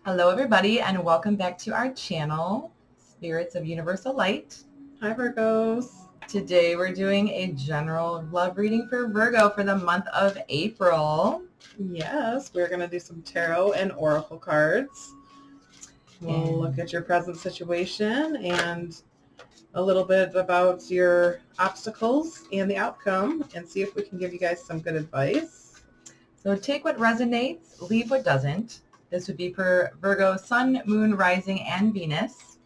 Hello, everybody, and welcome back to our channel, Spirits of Universal Light. Hi, Virgos. Today, we're doing a general love reading for Virgo for the month of April. Yes, we're going to do some tarot and oracle cards. We'll look at your present situation and a little bit about your obstacles and the outcome and see if we can give you guys some good advice. So take what resonates, leave what doesn't. This would be for Virgo, Sun, Moon, Rising, and Venus.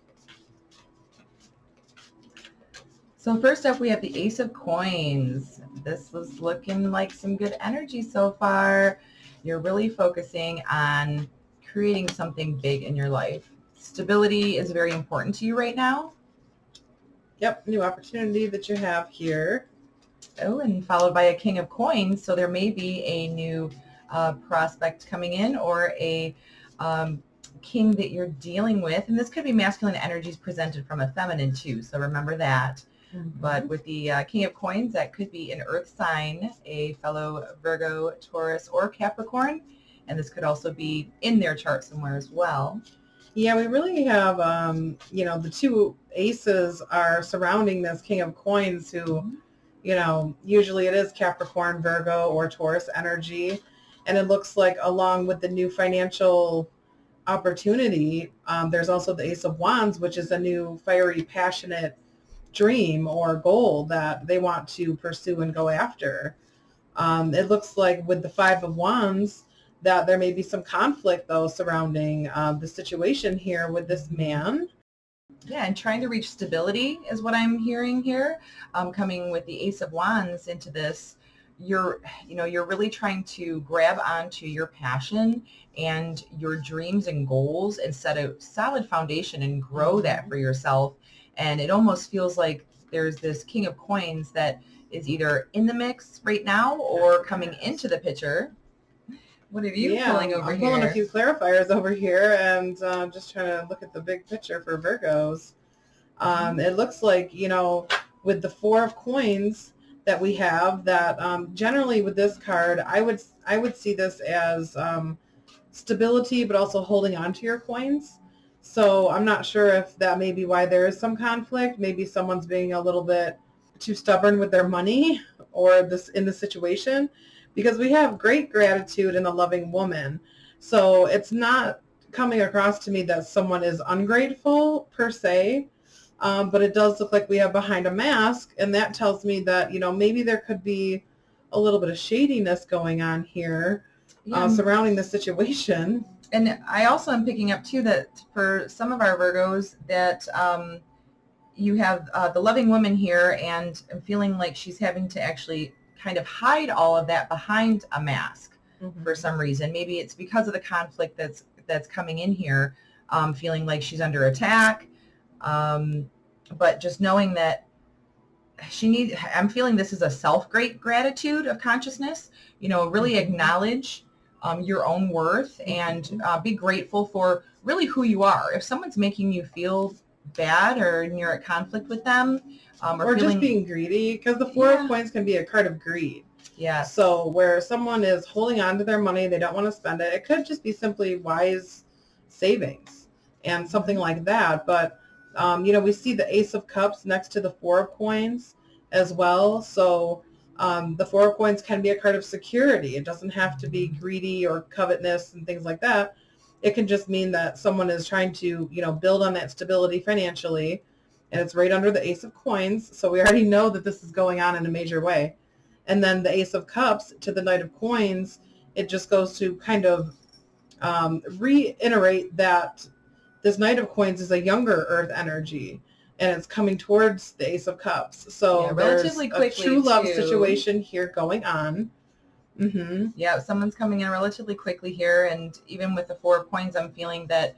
So first up, we have the Ace of Coins. This was looking like some good energy so far. You're really focusing on creating something big in your life. Stability is very important to you right now. Yep, new opportunity that you have here. Oh, and followed by a King of Coins. So there may be a new prospect coming in or a king that you're dealing with. And this could be masculine energies presented from a feminine too. So remember that. Mm-hmm. But with the King of Coins, that could be an earth sign, a fellow Virgo, Taurus, or Capricorn. And this could also be in their chart somewhere as well. Yeah, we really have, the two aces are surrounding this King of Coins who, usually it is Capricorn, Virgo, or Taurus energy. And it looks like along with the new financial opportunity, there's also the Ace of Wands, which is a new fiery, passionate dream or goal that they want to pursue and go after. It looks like with the Five of Wands that there may be some conflict, though, surrounding the situation here with this man. Yeah, and trying to reach stability is what I'm hearing here. Coming with the Ace of Wands into this, you're really trying to grab onto your passion and your dreams and goals and set a solid foundation and grow that for yourself. And it almost feels like there's this King of Coins that is either in the mix right now or coming into the picture. What are you pulling over here? I'm pulling a few clarifiers over here and just trying to look at the big picture for Virgos. It looks like, with the Four of Coins that we have, that generally with this card, I would see this as stability, but also holding on to your coins. So I'm not sure if that may be why there is some conflict. Maybe someone's being a little bit too stubborn with their money or this in the situation. Because we have great gratitude in a loving woman. So it's not coming across to me that someone is ungrateful per se, but it does look like we have behind a mask, and that tells me that, maybe there could be a little bit of shadiness going on here surrounding the situation. And I also am picking up too that for some of our Virgos that you have the loving woman here, and I'm feeling like she's having to actually kind of hide all of that behind a mask for some reason. Maybe it's because of the conflict that's coming in here, feeling like she's under attack. But just knowing that I'm feeling this is a self-great gratitude of consciousness, really acknowledge your own worth and be grateful for really who you are. If someone's making you feel bad or you're at conflict with them, or just being greedy, because the Four of Coins can be a card of greed. Yeah. So where someone is holding on to their money, they don't want to spend it. It could just be simply wise savings and something like that. But, we see the Ace of Cups next to the Four of Coins as well. So the Four of Coins can be a card of security. It doesn't have to be greedy or covetousness and things like that. It can just mean that someone is trying to, build on that stability financially. And it's right under the Ace of Coins. So we already know that this is going on in a major way. And then the Ace of Cups to the Knight of Coins, it just goes to kind of reiterate that this Knight of Coins is a younger earth energy. And it's coming towards the Ace of Cups. So relatively there's a true love situation here going on. Mm-hmm. Yeah, someone's coming in relatively quickly here. And even with the Four of Coins, I'm feeling that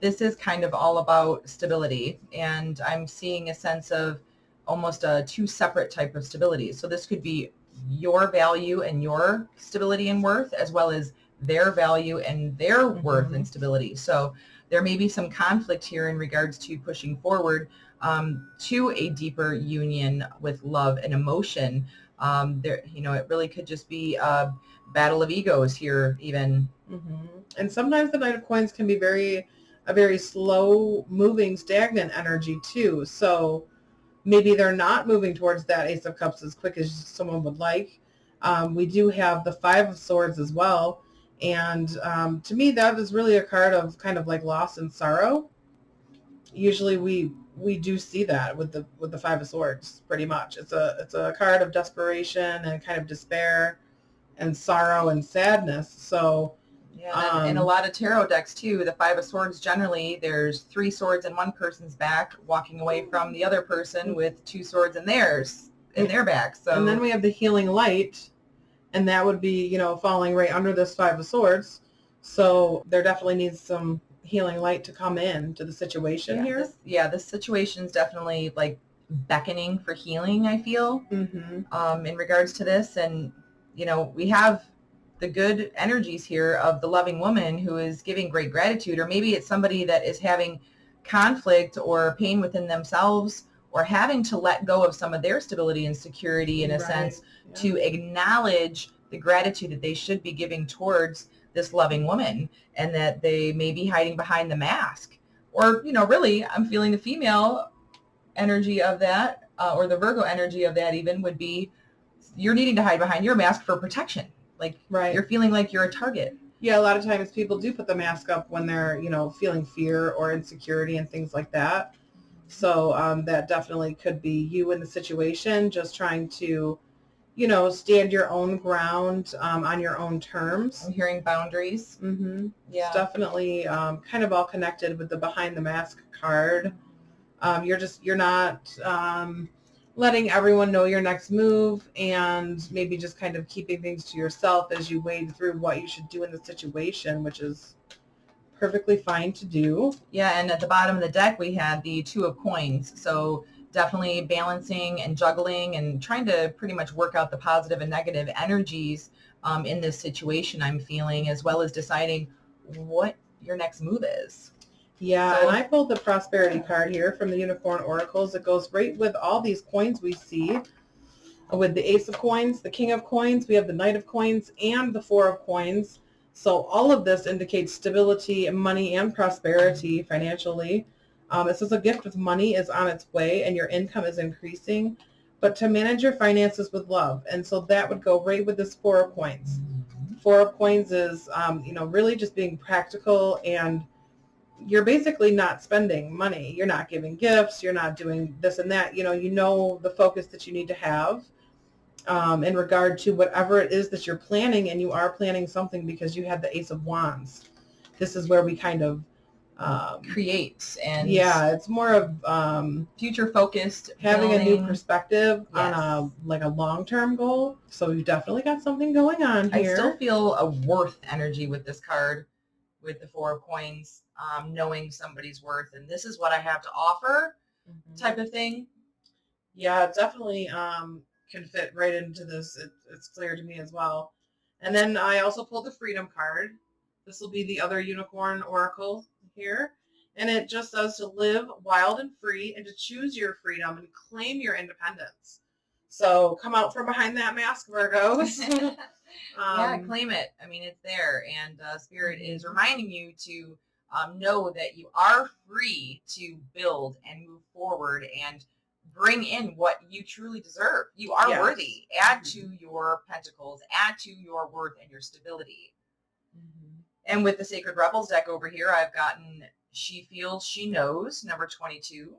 this is kind of all about stability, and I'm seeing a sense of almost a two separate type of stability. So this could be your value and your stability and worth, as well as their value and their worth and stability. So there may be some conflict here in regards to pushing forward to a deeper union with love and emotion. There, it really could just be a battle of egos here even. And sometimes the Knight of Coins can be a very slow moving, stagnant energy too. So maybe they're not moving towards that Ace of Cups as quick as someone would like. We do have the Five of Swords as well. And to me, that is really a card of kind of like loss and sorrow. Usually we do see that with the Five of Swords pretty much. It's a card of desperation and kind of despair and sorrow and sadness. So yeah, and a lot of tarot decks too, the Five of Swords, generally there's 3 swords in one person's back walking away from the other person with 2 swords in their back. So and then we have the Healing Light, and that would be, falling right under this Five of Swords. So there definitely needs some healing light to come in to the situation here. This situation is definitely like beckoning for healing, I feel, in regards to this. And, we have the good energies here of the loving woman who is giving great gratitude, or maybe it's somebody that is having conflict or pain within themselves, or having to let go of some of their stability and security in a sense to acknowledge the gratitude that they should be giving towards this loving woman, and that they may be hiding behind the mask. Or, really, I'm feeling the female energy of that, or the Virgo energy of that even would be you're needing to hide behind your mask for protection. Like, you're feeling like you're a target. Yeah, a lot of times people do put the mask up when they're, feeling fear or insecurity and things like that. So that definitely could be you in the situation, just trying to, stand your own ground on your own terms. I'm hearing boundaries. Yeah. It's definitely kind of all connected with the behind the mask card. You're not letting everyone know your next move, and maybe just kind of keeping things to yourself as you wade through what you should do in the situation, which is perfectly fine to do. Yeah, and at the bottom of the deck we had the Two of Coins. So definitely balancing and juggling and trying to pretty much work out the positive and negative energies in this situation I'm feeling, as well as deciding what your next move is. Yeah, and I pulled the Prosperity card here from the Unicorn Oracles. It goes right with all these coins we see. With the Ace of Coins, the King of Coins, we have the Knight of Coins, and the Four of Coins. So all of this indicates stability, money, and prosperity financially. It says a gift of money is on its way and your income is increasing, but to manage your finances with love. And so that would go right with this Four of Coins. Four of Coins is, really just being practical, and you're basically not spending money. You're not giving gifts. You're not doing this and that. You know the focus that you need to have in regard to whatever it is that you're planning, and you are planning something because you have the Ace of Wands. This is where we kind of create, and it's more of future focused, having a new perspective on a long-term goal. So you definitely got something going on here. I still feel a worth energy with this card, with the Four of Coins, knowing somebody's worth and this is what I have to offer type of thing. Yeah, it definitely can fit right into this. It's clear to me as well. And then I also pulled the Freedom card. This will be the other Unicorn Oracle here. And it just says to live wild and free and to choose your freedom and claim your independence. So come out from behind that mask, Virgos. Claim it. I mean, it's there. And Spirit is reminding you to know that you are free to build and move forward and bring in what you truly deserve. You are worthy. Add to your pentacles. Add to your worth and your stability. And with the Sacred Rebels deck over here, I've gotten She Feels, She Knows, number 22.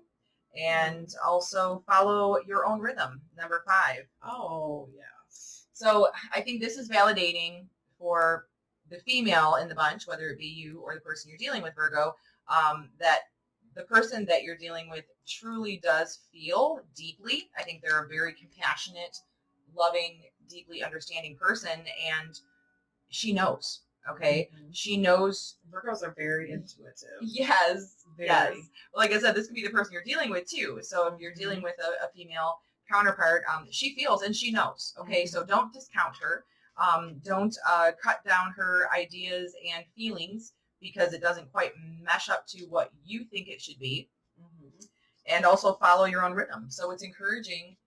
And also Follow Your Own Rhythm, number 5. Oh, yes. So I think this is validating for the female in the bunch, whether it be you or the person you're dealing with, Virgo, that the person that you're dealing with truly does feel deeply. I think they're a very compassionate, loving, deeply understanding person, and she knows. Okay. She knows. Virgos are very intuitive. Yes. Very. Yes. Well, like I said, this could be the person you're dealing with too. So if you're dealing with a female counterpart, she feels and she knows. Okay. So don't discount her. Don't cut down her ideas and feelings because it doesn't quite mesh up to what you think it should be. And also follow your own rhythm. So it's encouraging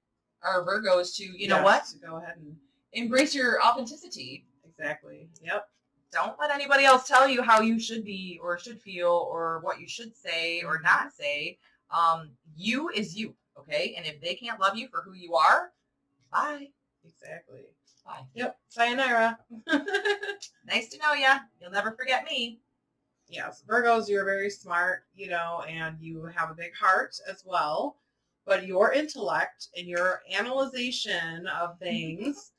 our Virgos to, you know what? To go ahead and embrace your authenticity. Exactly. Yep. Don't let anybody else tell you how you should be or should feel or what you should say or not say. You is you, okay? And if they can't love you for who you are, bye. Exactly. Bye. Yep. Sayonara. Nice to know ya. You'll never forget me. Yes. Virgos, you're very smart, and you have a big heart as well. But your intellect and your analyzation of things,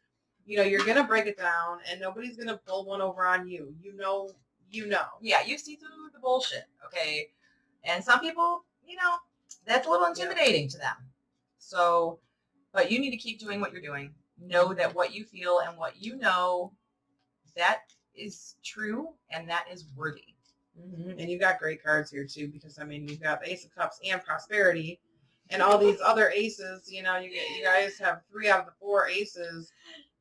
you're going to break it down and nobody's going to pull one over on you. You know. Yeah, you see through the bullshit, okay? And some people, that's a little intimidating to them. So, but you need to keep doing what you're doing. Know that what you feel and what you know, that is true and that is worthy. Mm-hmm. And you got great cards here too, because you've got the Ace of Cups and Prosperity, and all these other aces. You guys have 3 out of the 4 aces,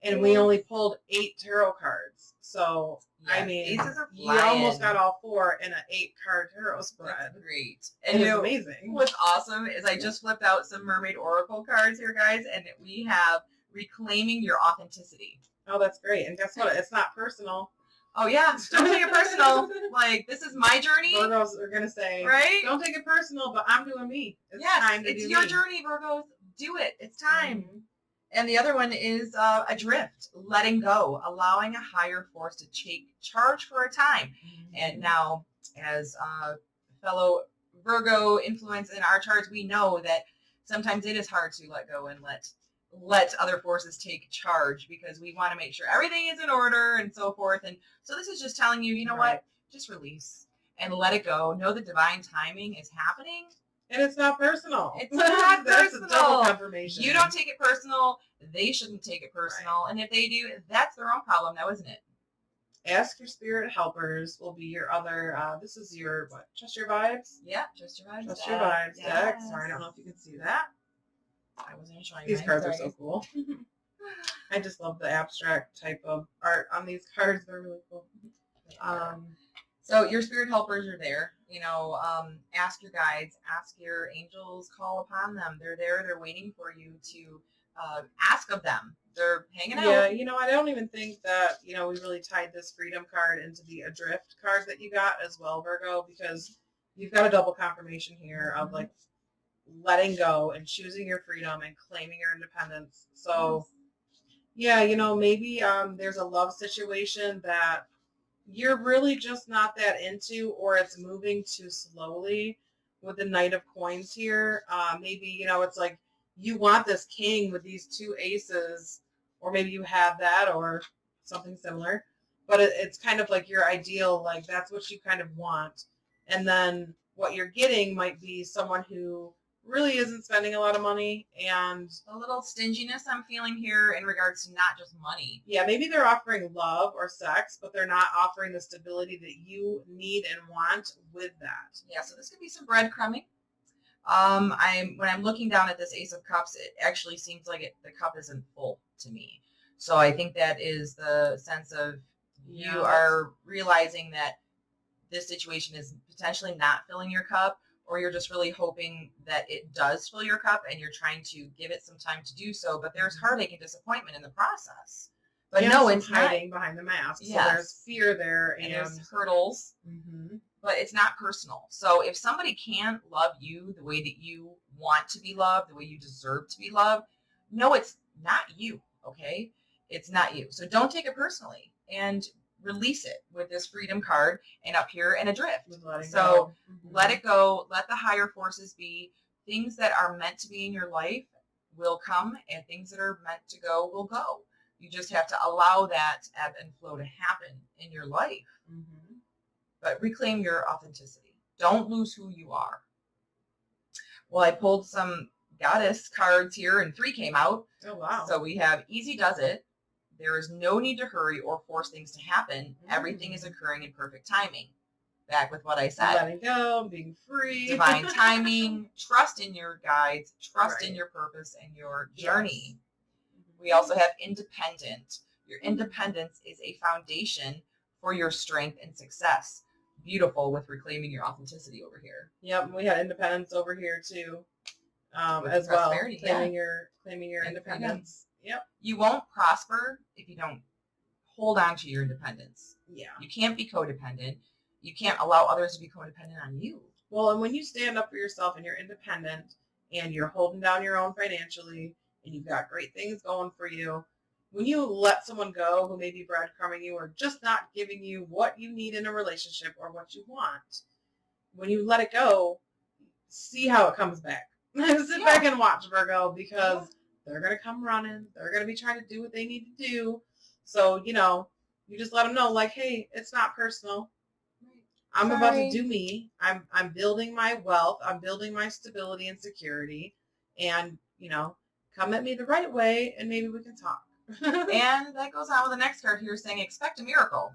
and we only pulled 8 tarot cards. So aces are you almost got all 4 in an 8-card tarot spread. That's great, and it's amazing. What's awesome is I just flipped out some Mermaid Oracle cards here, guys, and we have reclaiming your authenticity. Oh, that's great! And guess what? It's not personal. Oh yeah, don't take it personal. Like, this is my journey. Virgos are gonna say, right? Don't take it personal, but I'm doing me. It's your journey, Virgos. Do it. It's time. Mm-hmm. And the other one is adrift, letting go, allowing a higher force to take charge for a time. Mm-hmm. And now, as fellow Virgo influence in our charts, we know that sometimes it is hard to let go and let other forces take charge, because we want to make sure everything is in order and so forth. And so this is just telling you, what, just release and let it go. Know the divine timing is happening. And it's not personal. It's not That's personal. A double confirmation. You don't take it personal. They shouldn't take it personal. Right. And if they do, that's their own problem now, isn't it? Ask your spirit helpers will be your other, this is your, what, Trust Your Vibes? Yeah, Trust Your Vibes. Trust Your Vibes deck. Sorry, I don't know if you can see that. I wasn't showing these cards are so cool. I just love the abstract type of art on these cards. They're really cool. So your spirit helpers are there. Ask your guides, ask your angels, call upon them. They're there. They're waiting for you to ask of them. They're hanging out. Yeah, I don't even think that, we really tied this freedom card into the adrift card that you got as well, Virgo, because you've got a double confirmation here of like letting go and choosing your freedom and claiming your independence. So yeah, maybe there's a love situation that you're really just not that into, or it's moving too slowly with the Knight of Coins here. Maybe, it's like you want this king with these 2 aces, or maybe you have that or something similar, but it's kind of like your ideal, like that's what you kind of want. And then what you're getting might be someone who really isn't spending a lot of money, and a little stinginess I'm feeling here in regards to not just money. Yeah, maybe they're offering love or sex, but they're not offering the stability that you need and want with that. Yeah, so this could be some breadcrumbing. When I'm looking down at this Ace of Cups, it actually seems like the cup isn't full to me. So I think that is the sense of you are realizing that this situation is potentially not filling your cup, or you're just really hoping that it does fill your cup and you're trying to give it some time to do so, but there's heartache and disappointment in the process. But no, it's hiding behind the mask. Yes. So there's fear there and there's hurdles, but it's not personal. So if somebody can't love you the way that you want to be loved, the way you deserve to be loved, no, it's not you, okay? It's not you. So don't take it personally and release it with this freedom card, and up here and adrift. So let it go. Let the higher forces be. Things that are meant to be in your life will come, and things that are meant to go will go. You just have to allow that ebb and flow to happen in your life. But reclaim your authenticity. Don't lose who you are. Well, I pulled some goddess cards here, and 3 came out. Oh, wow. So we have Easy Does It. There is no need to hurry or force things to happen. Everything is occurring in perfect timing. Back with what I said. Letting go, being free. Divine timing. Trust in your guides. Trust in your purpose and your journey. Yes. We also have independent. Your independence is a foundation for your strength and success. Beautiful with reclaiming your authenticity over here. Yep, we had independence over here too. as well. Claiming your independence. Yep. You won't prosper if you don't hold on to your independence. Yeah. You can't be codependent. You can't allow others to be codependent on you. Well, and when you stand up for yourself and you're independent and you're holding down your own financially and you've got great things going for you, when you let someone go who may be breadcrumbing you or just not giving you what you need in a relationship or what you want, when you let it go, see how it comes back. Sit back and watch, Virgo, because they're going to come running. They're going to be trying to do what they need to do. So, you just let them know, like, hey, it's not personal. I'm about to do me. I'm building my wealth. I'm building my stability and security. And, come at me the right way and maybe we can talk. And that goes on with the next card here saying expect a miracle.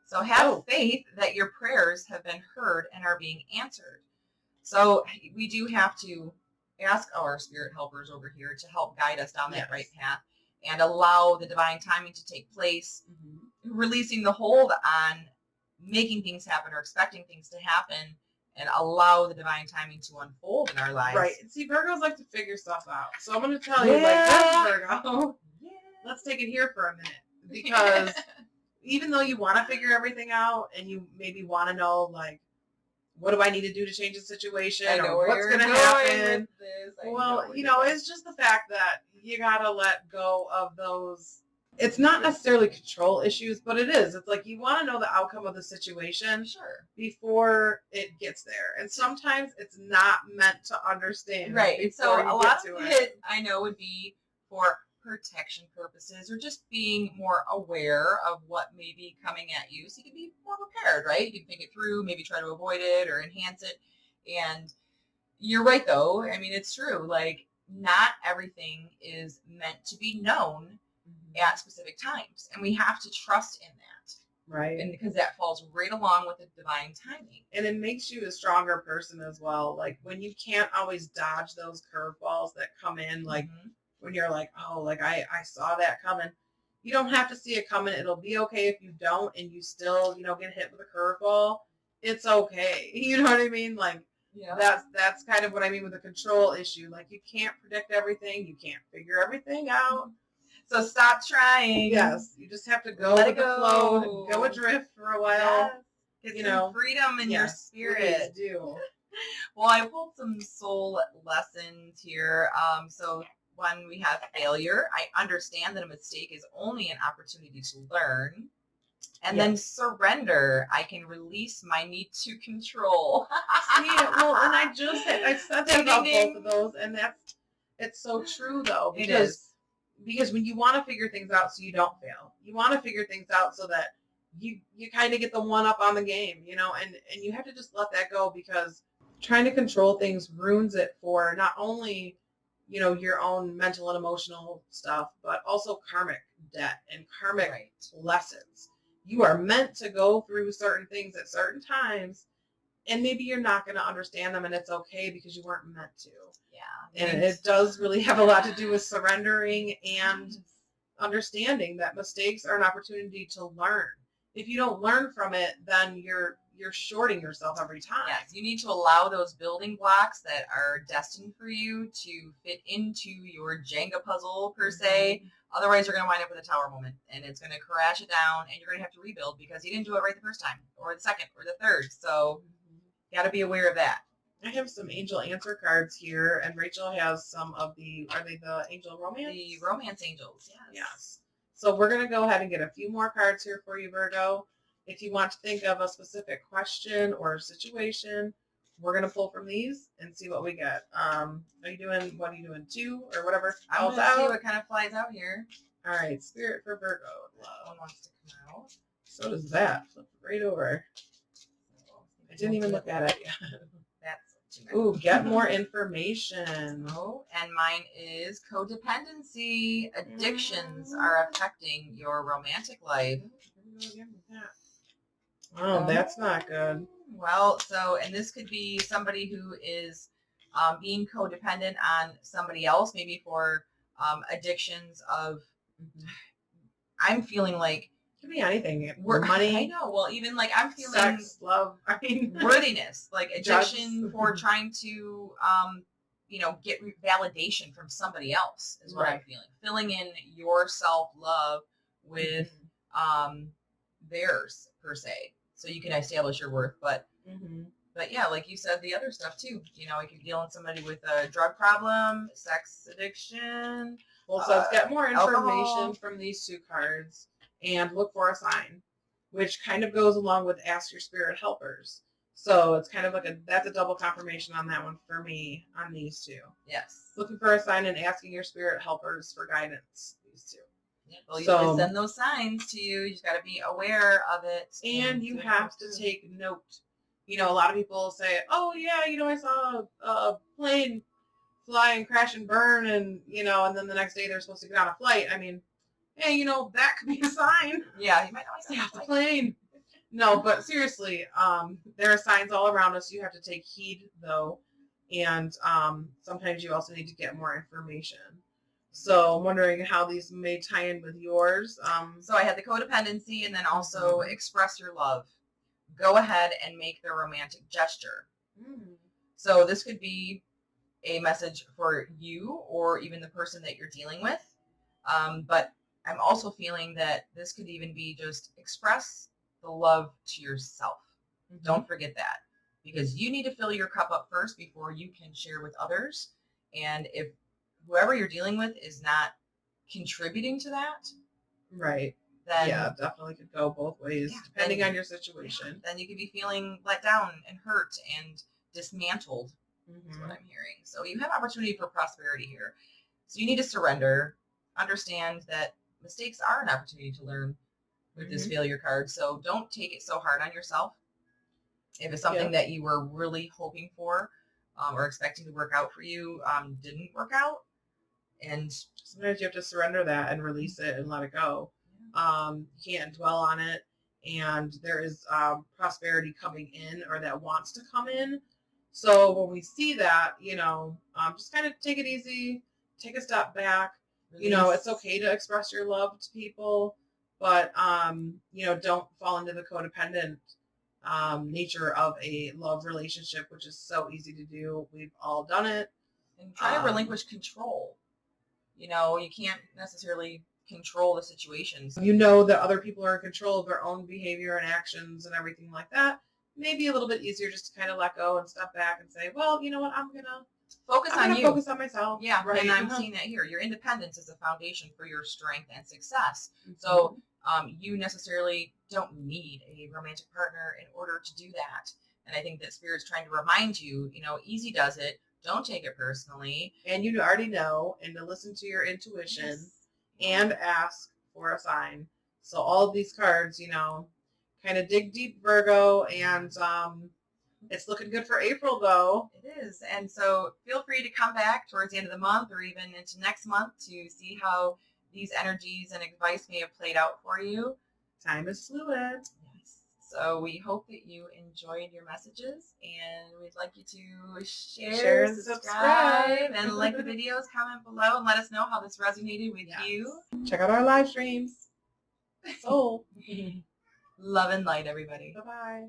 So have faith that your prayers have been heard and are being answered. So we do have to ask our spirit helpers over here to help guide us down that right path and allow the divine timing to take place, releasing the hold on making things happen or expecting things to happen, and allow the divine timing to unfold in our lives. Right. See, Virgos like to figure stuff out. So I'm going to tell you, like this, Virgo, let's take it here for a minute. Because even though you want to figure everything out and you maybe want to know, like, what do I need to do to change the situation or what's going to happen? Well, it's just the fact that you got to let go of those. It's not necessarily control issues, but it is. It's like you want to know the outcome of the situation before it gets there. And sometimes it's not meant to understand. Right. So a lot of it, I know, would be for protection purposes or just being more aware of what may be coming at you. So you can be more prepared, right? You can think it through, maybe try to avoid it or enhance it. And you're right, though. I mean, it's true. Like, not everything is meant to be known at specific times, and we have to trust in that, right? And because that falls right along with the divine timing, and it makes you a stronger person as well. Like when you can't always dodge those curveballs that come in, like when you're like, oh, like I saw that coming. You don't have to see it coming. It'll be okay if you don't, and you still get hit with a curveball. It's okay. You know what I mean? Like that's kind of what I mean with the control issue. Like you can't predict everything. You can't figure everything out. So stop trying. Yes, you just have to go with the flow, go adrift for a while. Yes. Get some freedom in your spirit. Do. Well, I pulled some soul lessons here. So when we have failure, I understand that a mistake is only an opportunity to learn. And then surrender. I can release my need to control. See, well, and I said that about both of those, and it's so true though, because when you want to figure things out so you don't fail, you want to figure things out so that you kind of get the one up on the game, and you have to just let that go, because trying to control things ruins it for not only, your own mental and emotional stuff, but also karmic debt and karmic lessons. You are meant to go through certain things at certain times, and maybe you're not going to understand them, and it's okay because you weren't meant to. Yeah. And it does really have a lot to do with surrendering and understanding that mistakes are an opportunity to learn. If you don't learn from it, then you're shorting yourself every time. Yes, you need to allow those building blocks that are destined for you to fit into your Jenga puzzle, per se. Otherwise, you're going to wind up with a tower moment, and it's going to crash it down, and you're going to have to rebuild because you didn't do it right the first time, or the second, or the third. So you got to be aware of that. I have some angel answer cards here, and Rachel has some of are they the angel romance? The romance angels, yes. Yes. So we're going to go ahead and get a few more cards here for you, Virgo. If you want to think of a specific question or situation, we're going to pull from these and see what we get. What are you doing, 2 or whatever? I'm going to see what kind of flies out here. All right, Spirit for Virgo. One wants to come out. So does that. Flip it right over. I didn't even look at it yet. Ooh, get more information. Oh, and mine is codependency. Addictions are affecting your romantic life. Oh, that's not good. Well, and this could be somebody who is being codependent on somebody else, maybe for addictions of, I'm feeling like, it could be anything. Money. I know. Well, even like I'm feeling sex, love. Worthiness, like addiction for trying to get validation from somebody else is what I'm Right. feeling. Filling in your self-love with theirs per se, so you can establish your worth. But yeah, like you said, the other stuff too. Like you're dealing with somebody with a drug problem, sex addiction. Well, so let's get more information alcohol. from these two cards and look for a sign, which kind of goes along with ask your spirit helpers. So it's kind of like that's a double confirmation on that one for me on these two. Yes. Looking for a sign and asking your spirit helpers for guidance. These two. Yeah, they'll usually send those signs to you. You just got to be aware of it. And you have to take note. A lot of people say, oh, yeah, I saw a plane fly and crash and burn, and, and then the next day they're supposed to get on a flight. I mean, hey, that could be a sign. Yeah, you might not stay off the plane. No, but seriously, there are signs all around us. You have to take heed, though. And sometimes you also need to get more information. So I'm wondering how these may tie in with yours. So I had the codependency, and then also express your love. Go ahead and make the romantic gesture. So this could be a message for you or even the person that you're dealing with. But I'm also feeling that this could even be just express the love to yourself. Don't forget that, because you need to fill your cup up first before you can share with others. And if whoever you're dealing with is not contributing to that, right, then yeah, definitely could go both ways, depending on your situation. Then you could be feeling let down and hurt and dismantled. That's what I'm hearing. So you have opportunity for prosperity here. So you need to surrender, understand that mistakes are an opportunity to learn with this failure card. So don't take it so hard on yourself. If it's something that you were really hoping for or expecting to work out for you, didn't work out. And sometimes you have to surrender that and release it and let it go. You can't dwell on it. And there is prosperity coming in, or that wants to come in. So when we see that, just kind of take it easy, take a step back. Release. It's okay to express your love to people, but, don't fall into the codependent nature of a love relationship, which is so easy to do. We've all done it. And try to relinquish control. You can't necessarily control the situations. That other people are in control of their own behavior and actions and everything like that. Maybe a little bit easier just to kind of let go and step back and say, well, you know what, I'm going to focus on you. Focus on myself. Yeah, right. And I'm seeing that here. Your independence is a foundation for your strength and success. So you necessarily don't need a romantic partner in order to do that. And I think that Spirit's trying to remind you, easy does it. Don't take it personally. And you already know, and to listen to your intuition and ask for a sign. So all of these cards, kind of dig deep, Virgo, and it's looking good for April, though. It is. And so feel free to come back towards the end of the month or even into next month to see how these energies and advice may have played out for you. Time is fluid. Yes. So we hope that you enjoyed your messages, and we'd like you to share and subscribe, and like the videos, comment below, and let us know how this resonated with you. Check out our live streams. Soul. Love and light, everybody. Bye-bye.